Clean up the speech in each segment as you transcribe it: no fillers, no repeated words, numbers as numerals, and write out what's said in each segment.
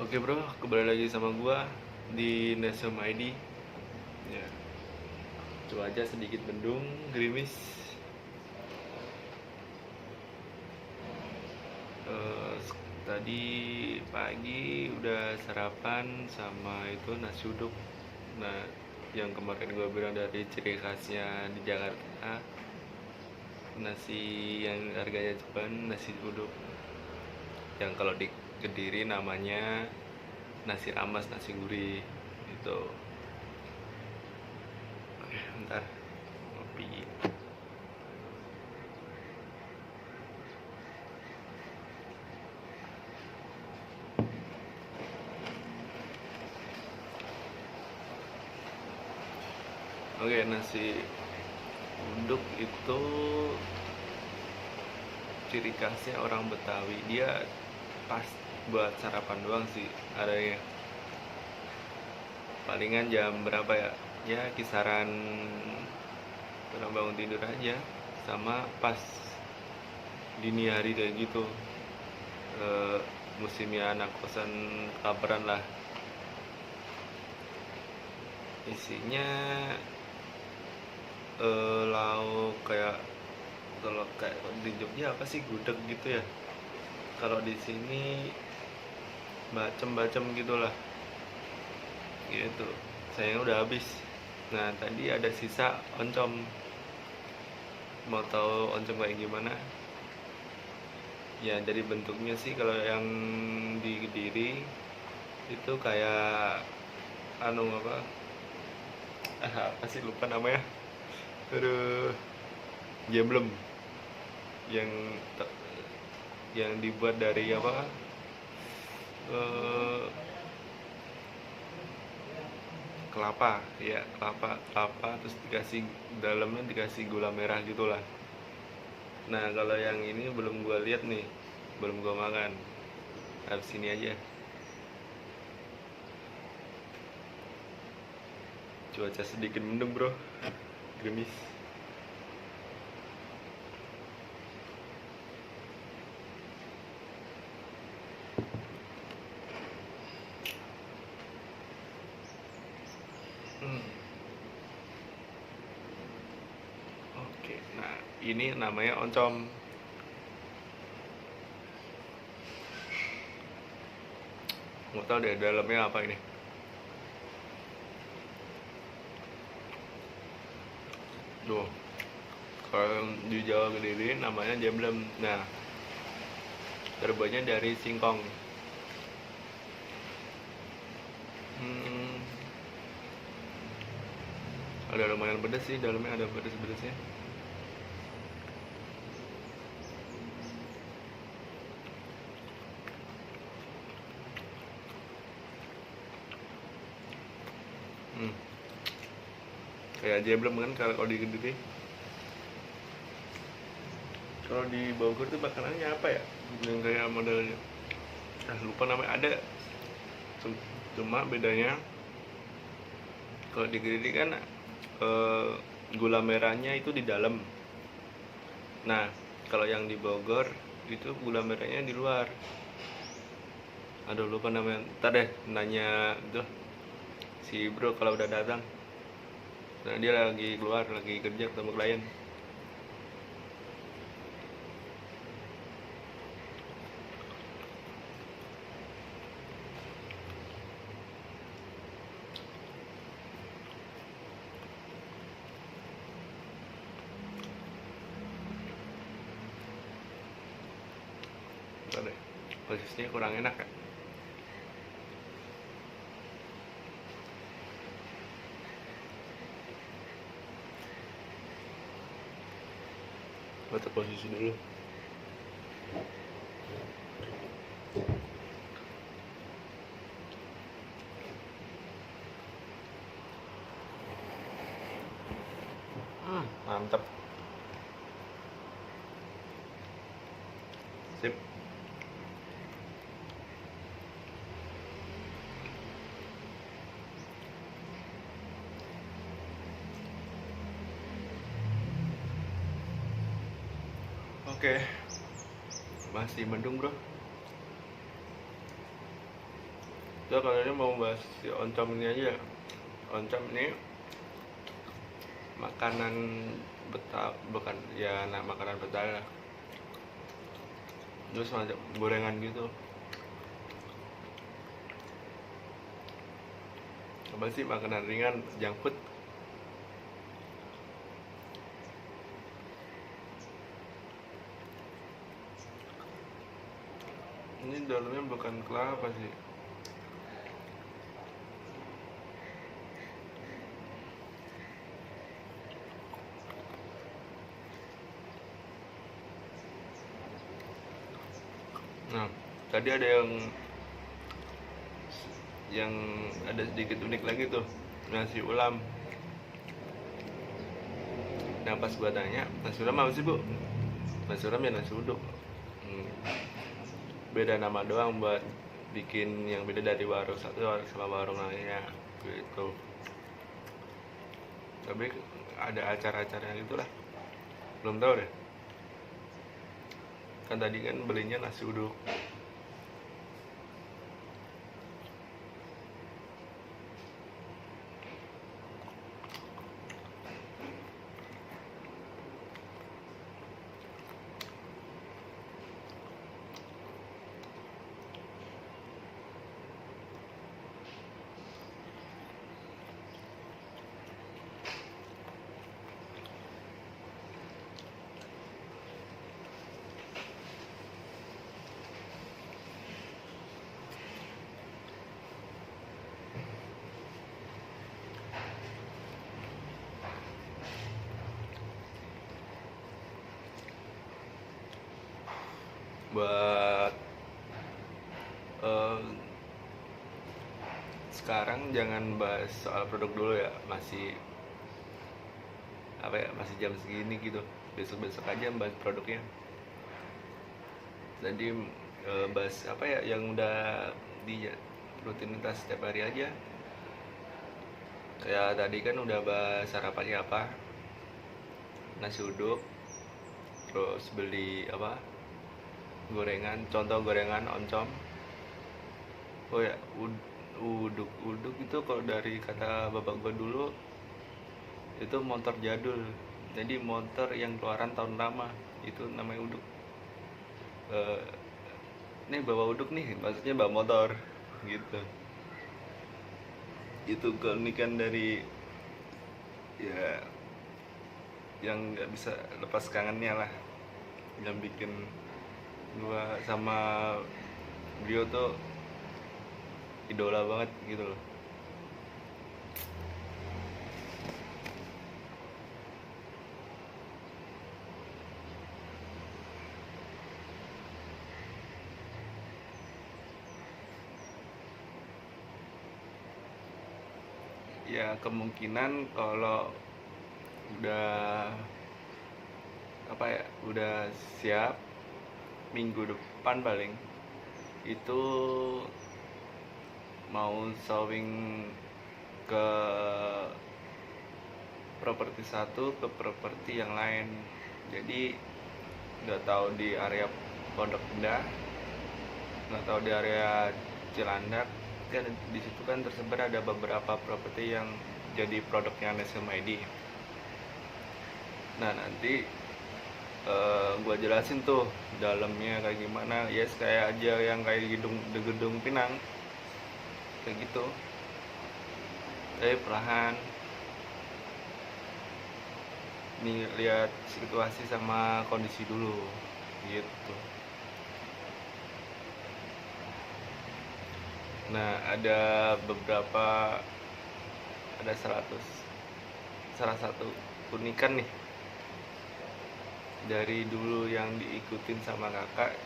Oke bro, kembali lagi sama gua di Nesum ID. Ya, cuaca sedikit mendung, gerimis. Eh, Tadi pagi udah sarapan sama itu nasi uduk. Nah, yang kemarin gua bilang dari ciri khasnya di Jakarta, nasi yang harganya ceban, nasi uduk. Yang kalau di Kediri namanya nasi ramas, nasi gurih itu. Bentar, ngopi. Oke, nasi uduk itu ciri khasnya orang Betawi. Dia pas buat sarapan doang sih adanya. Palingan jam berapa ya? Ya kisaran orang bangun tidur aja. Sama pas dini hari kayak gitu. Eh, Musimnya anak kosan kabaran lah. Isinya lauk kayak, kalau kayak di Jogja apa sih, gudeg gitu ya. Kalau di sini bacem-bacem gitulah gitu. Sayangnya udah habis. Nah, tadi ada sisa oncom. Mau tahu oncom kayak gimana? Ya, dari bentuknya sih kalau yang di Kediri itu kayak anu apa? Apa sih, lupa namanya. Aduh, jemblem yang yang dibuat dari apa? Eh, Kelapa, ya kelapa terus dikasih, dalamnya dikasih gula merah gitulah. Nah, kalau yang ini belum gua lihat nih, belum gua makan. Habis ini aja. Cuaca sedikit mendung bro, gerimis. Hmm. Oke, nah ini namanya oncom. Nggak tahu deh dalamnya apa ini. Tuh, kalau di Jawa Kediri namanya jemblem. Nah, terbuatnya dari singkong. Hmm, ada lumayan pedas sih, dalamnya ada pedas-pedasnya. Hmm, kayak jemblem kan kalau di Kediri. Kalau di Bogor tuh makanannya apa ya? Yang kayak modelnya, lupa namanya, ada. Cuma bedanya kalau di Kediri kan eh, gula merahnya itu di dalam. Nah, kalau yang di Bogor itu gula merahnya di luar. Aduh, lupa namanya. Ntar deh nanya tuh si bro kalau udah datang. Nah, dia lagi keluar, lagi kerja ketemu klien. Ntar deh, posisinya kurang enak ya. Gue posisi dulu. Mantep. Sip. Oke, masih mendung bro. So kalau ini mau bahas si oncom ini aja. Oncom ini makanan Betawi, bukan ya, nah makanan Betawi lah. Terus macam gorengan gitu. Apa sih makanan ringan, junk food? Ini dalamnya bukan kelapa sih. Nah, tadi ada yang ada sedikit unik lagi tuh, nasi ulam. Nah pas gua tanya, nasi ulam apa sih bu? Nasi ulam ya nasi uduk. Beda nama doang buat bikin yang beda dari warung satu sama warung lainnya gitu. Tapi ada acara-acara yang itulah, belum tahu deh. Kan tadi kan belinya nasi uduk. Buat sekarang jangan bahas soal produk dulu ya, masih apa ya, masih jam segini gitu. Besok-besok aja bahas produknya. Jadi bahas apa ya yang udah di rutinitas setiap hari aja. Kayak tadi kan udah bahas sarapannya apa, nasi uduk, terus beli apa, gorengan, contoh gorengan oncom. Oh ya, uduk itu kalau dari kata bapak gua dulu itu motor jadul. Jadi motor yang keluaran tahun lama itu namanya uduk. Ini bawa uduk nih, maksudnya bawa motor gitu. Itu keunikan dari ya yang nggak bisa lepas kangennya lah, yang bikin gua sama beliau tuh idola banget gitu loh. Ya kemungkinan kalau udah apa ya, udah siap minggu depan paling itu mau showing ke properti satu ke properti yang lain. Jadi nggak tahu di area Pondok Indah, nggak tahu di area Cilandak. Kan di situ kan tersebar ada beberapa properti yang jadi produknya National ID. Nah nanti gua jelasin tuh dalamnya kayak gimana. Yes, kayak aja yang kayak gedung Pinang kayak gitu. Tapi perlahan nih, lihat situasi sama kondisi dulu gitu. Nah ada beberapa, ada salah satu keunikan nih dari dulu yang diikutin sama kakak,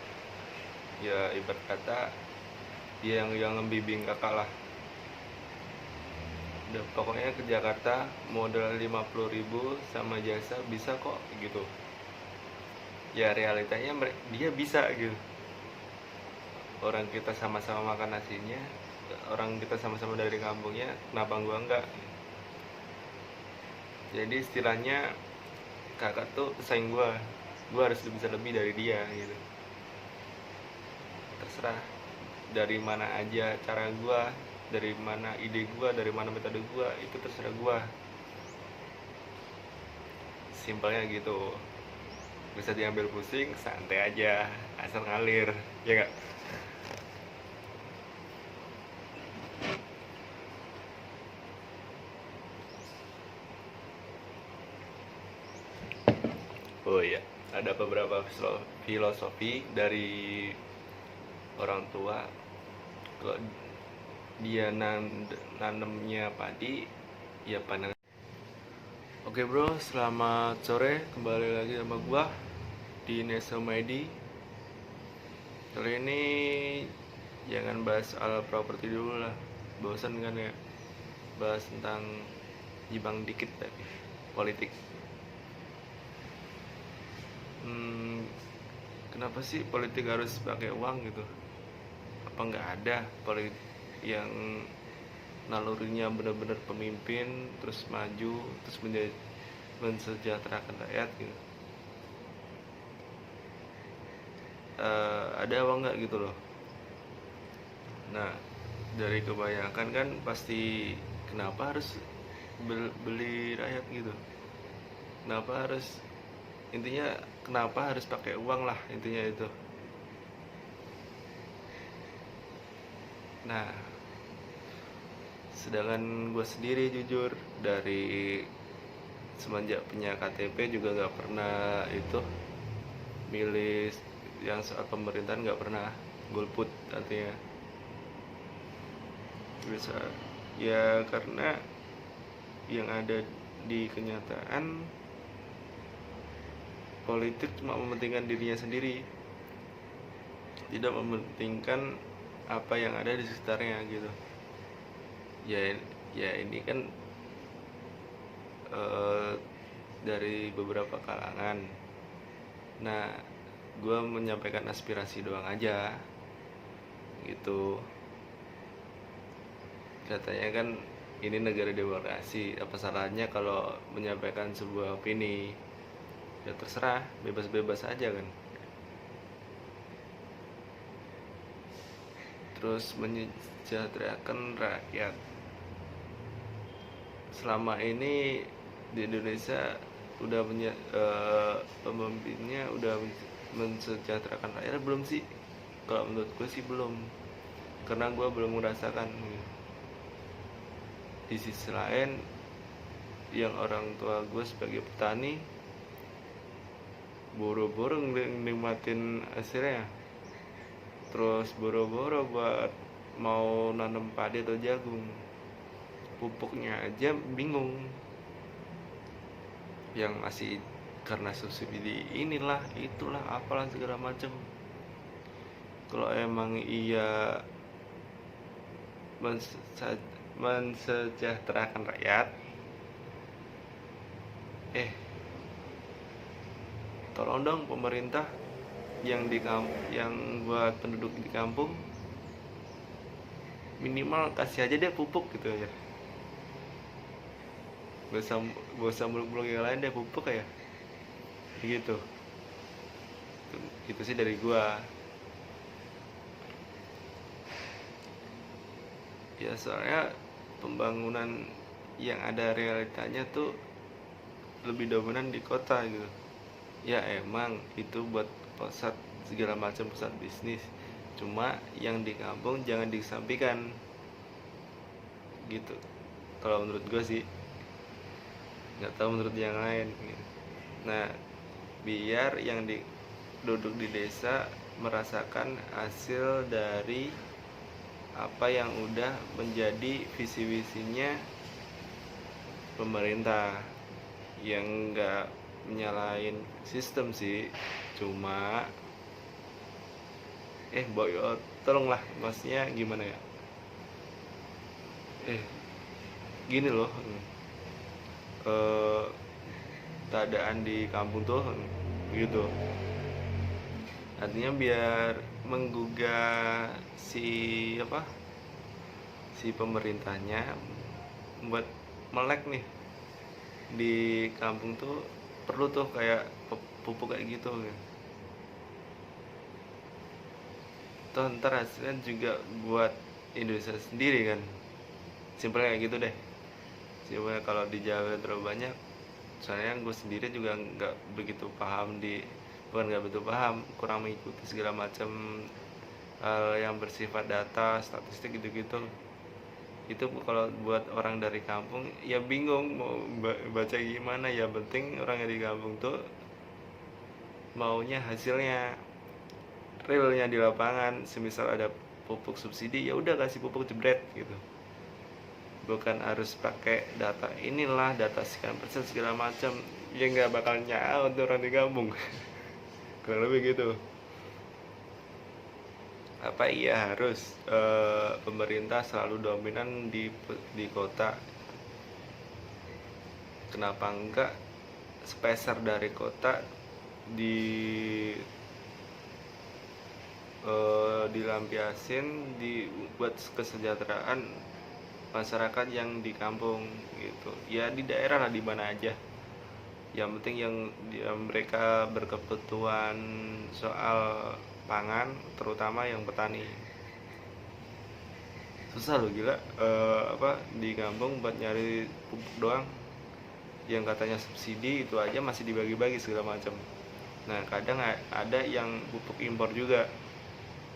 ya ibarat kata dia yang membimbing kakak lah. Udah pokoknya ke Jakarta modal 50.000 sama jasa bisa kok gitu. Ya realitanya dia bisa gitu. Orang kita sama-sama makan nasinya, orang kita sama-sama dari kampungnya, kenapa gua enggak? Jadi istilahnya kakak tuh pesaing gua harus bisa lebih dari dia gitu. Terserah, dari mana aja cara gue, dari mana ide gue, dari mana metode gue, itu terserah gue. Simpelnya gitu, bisa diambil pusing, santai aja, asal ngalir, ya gak? Oh iya, ada beberapa filosofi dari orang tua. Kalau dia nanemnya padi, ya panen. Oke bro, selamat sore, kembali lagi sama gua di Nesa Medi. Kali ini jangan bahas soal properti dulu lah, bosan kan ya, bahas tentang jibang dikit tadi, politik. Kenapa sih politik harus pakai uang gitu? Apa nggak ada politik yang nalurinya benar-benar pemimpin, terus maju, terus mensejahterakan rakyat gitu? Ada apa enggak gitu loh. Nah, dari kebanyakan kan pasti kenapa harus beli rakyat gitu, kenapa harus, intinya kenapa harus pakai uang lah, intinya itu. Nah, sedangkan gue sendiri jujur dari semenjak punya KTP juga nggak pernah itu milih yang soal pemerintahan, nggak pernah golput artinya. Bisa ya karena yang ada di kenyataan politik cuma mementingkan dirinya sendiri, tidak mementingkan apa yang ada di sekitarnya gitu. Ya ini kan dari beberapa kalangan. Nah, gue menyampaikan aspirasi doang aja gitu. Katanya kan ini negara demokrasi, apa salahnya kalau menyampaikan sebuah opini? Ya terserah, bebas-bebas aja kan. Terus menyejahterakan rakyat. Selama ini di Indonesia udah pemimpinnya udah mensejahterakan rakyat belum sih? Kalau menurut gue sih belum, karena gue belum merasakan. Di sisi lain, yang orang tua gue sebagai petani boro-boro nikmatin hasilnya, terus boro-boro buat mau nanam padi atau jagung, pupuknya aja bingung, yang masih karena subsidi inilah itulah apalah segala macam. Kalau emang iya mensejahterakan rakyat, tolong dong pemerintah yang yang buat penduduk di kampung minimal kasih aja deh pupuk gitu aja. Gak usah muluk-muluk yang lain deh, pupuk ya gitu. Itu sih dari gua. Ya soalnya pembangunan yang ada realitanya tuh lebih dominan di kota gitu. Ya emang itu buat pusat segala macam, pusat bisnis, cuma yang di kampung jangan disampaikan gitu kalau menurut gue sih, nggak tahu menurut yang lain gitu. Nah, biar yang duduk di desa merasakan hasil dari apa yang udah menjadi visi-visinya pemerintah, yang nggak menyalahin sistem sih, cuma boy, tolonglah, maksudnya gimana ya, gini loh, keadaan di kampung tuh gitu, artinya biar menggugah si pemerintahnya buat melek nih di kampung tuh perlu tuh kayak pupuk kayak gitu. toh ntar hasilnya juga buat Indonesia sendiri kan, simpelnya kayak gitu deh. Simpelnya kalau di Jawa terlalu banyak, soalnya gue sendiri juga nggak begitu paham bukan nggak begitu paham, kurang mengikuti segala macam hal yang bersifat data statistik gitu-gitu. Itu kalau buat orang dari kampung ya bingung mau baca gimana. Ya penting orang yang di kampung tuh maunya hasilnya realnya di lapangan. Semisal ada pupuk subsidi, ya udah kasih pupuk jebret gitu, bukan harus pakai data inilah, data sekian persen segala macam. Ya nggak bakal nyaut orang di kampung. Kurang lebih gitu. Apa iya harus pemerintah selalu dominan di kota? Kenapa enggak sepeser dari kota di dilampiasin buat kesejahteraan masyarakat yang di kampung gitu. Ya di daerah lah, di mana aja. Yang penting yang mereka berkebutuhan soal pangan, terutama yang petani. Susah loh gila, di kampung buat nyari pupuk doang, yang katanya subsidi itu aja masih dibagi-bagi segala macam. Nah kadang ada yang pupuk impor juga,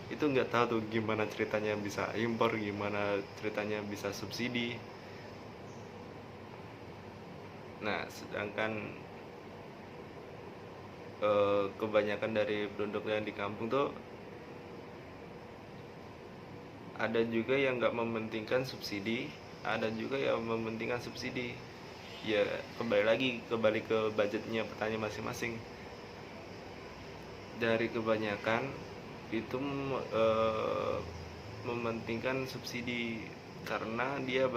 itu nggak tahu tuh gimana ceritanya bisa impor, gimana ceritanya bisa subsidi. Nah sedangkan kebanyakan dari penduduk yang di kampung tuh ada juga yang nggak mementingkan subsidi, ada juga yang mementingkan subsidi. Ya kembali ke budgetnya petani masing-masing. Dari kebanyakan itu mementingkan subsidi karena dia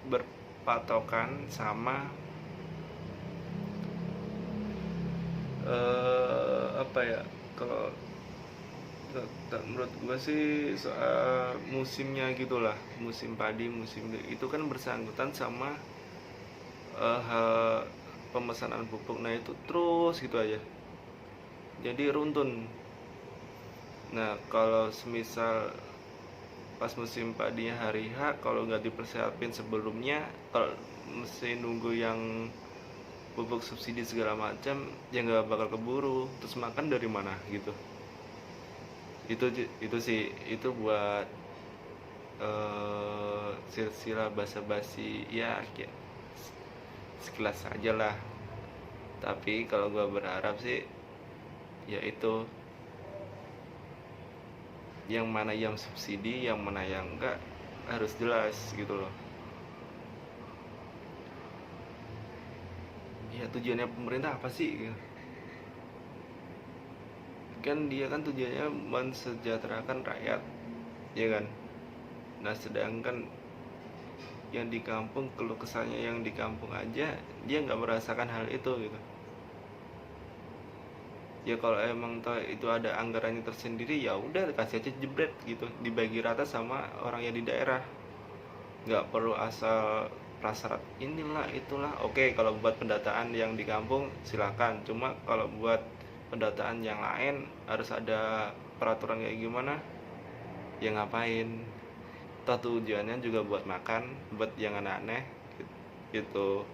berpatokan sama kalau menurut gue sih soal musimnya gitulah, musim padi, musim itu kan bersangkutan sama pemesanan pupuk. Nah itu terus gitu aja, jadi runtun. Nah kalau semisal pas musim padinya hari H, kalau nggak dipersiapin sebelumnya, kalau mesti nunggu yang pupuk subsidi segala macam, ya nggak bakal keburu. Terus makan dari mana gitu. Itu sih, itu buat silsilah basa-basi ya sekilas aja lah. Tapi kalau gue berharap sih ya itu, yang mana yang subsidi, yang mana yang enggak harus jelas gitu loh. Ya tujuannya pemerintah apa sih gitu. Kan dia kan tujuannya mensejahterakan rakyat, ya kan. Nah sedangkan yang di kampung, keluh kesahnya yang di kampung aja dia nggak merasakan hal itu gitu. Ya kalau emang itu ada anggarannya tersendiri, ya udah kasih aja jebret gitu, dibagi rata sama orang yang di daerah. Nggak perlu asal prasyarat inilah itulah. Oke, kalau buat pendataan yang di kampung silakan, cuma kalau buat pendataan yang lain harus ada peraturan kayak gimana. Ya ngapain, toh tujuannya juga buat makan, buat yang aneh-aneh gitu.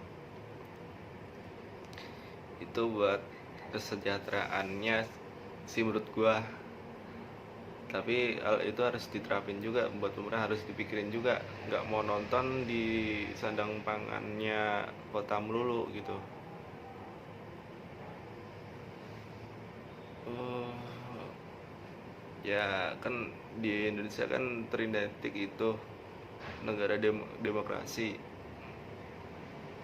Itu buat kesejahteraannya sih menurut gua. Tapi hal itu harus diterapin juga, buat pemerintah harus dipikirin juga. Nggak mau nonton di sandang pangannya kota melulu gitu. Ya kan di Indonesia kan teridentik itu negara demokrasi.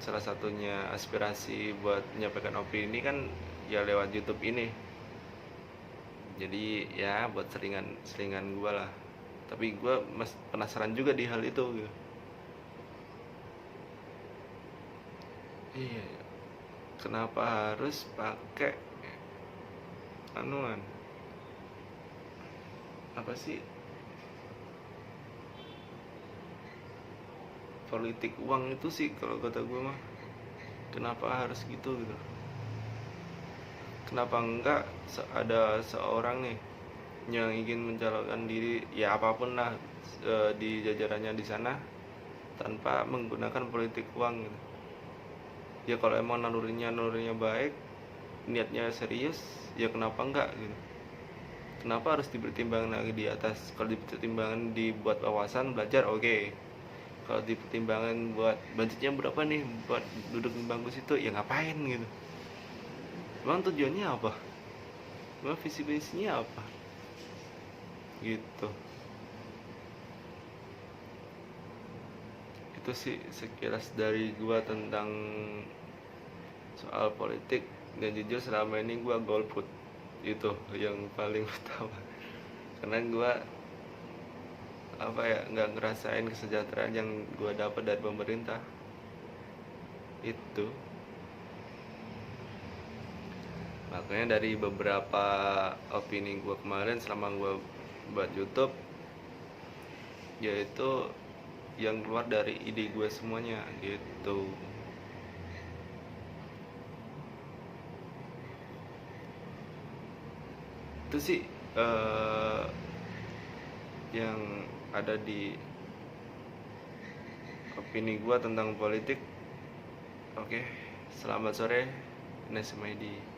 Salah satunya aspirasi buat menyampaikan opini kan ya lewat YouTube ini. Jadi ya buat selingan gue lah. Tapi gue penasaran juga di hal itu gitu. Iya, kenapa harus pakai anuan, apa sih, politik uang itu sih kalau kata gue mah. Kenapa harus gitu gitu. Kenapa enggak ada seorang nih yang ingin mencalonkan diri ya apapun lah di jajarannya di sana tanpa menggunakan politik uang gitu. Ya kalau emang nalurinya baik, niatnya serius, ya kenapa enggak gitu. Kenapa harus dipertimbangkan lagi di atas? Kalau dipertimbangkan dibuat wawasan belajar, oke. Kalau dipertimbangkan buat budgetnya berapa nih buat duduk di bangku situ, ya ngapain gitu. Emang tujuannya apa? Emang visi misinya apa? Gitu. Itu sih sekilas dari gua tentang soal politik, dan jujur selama ini gua golput. Itu yang paling utama. Karena gua apa ya nggak ngerasain kesejahteraan yang gua dapat dari pemerintah. Itu makanya dari beberapa opini gua kemarin selama gua buat YouTube, yaitu yang keluar dari ide gue semuanya gitu. Itu sih yang ada di opini gue tentang politik. Oke, selamat sore, Nesmedi.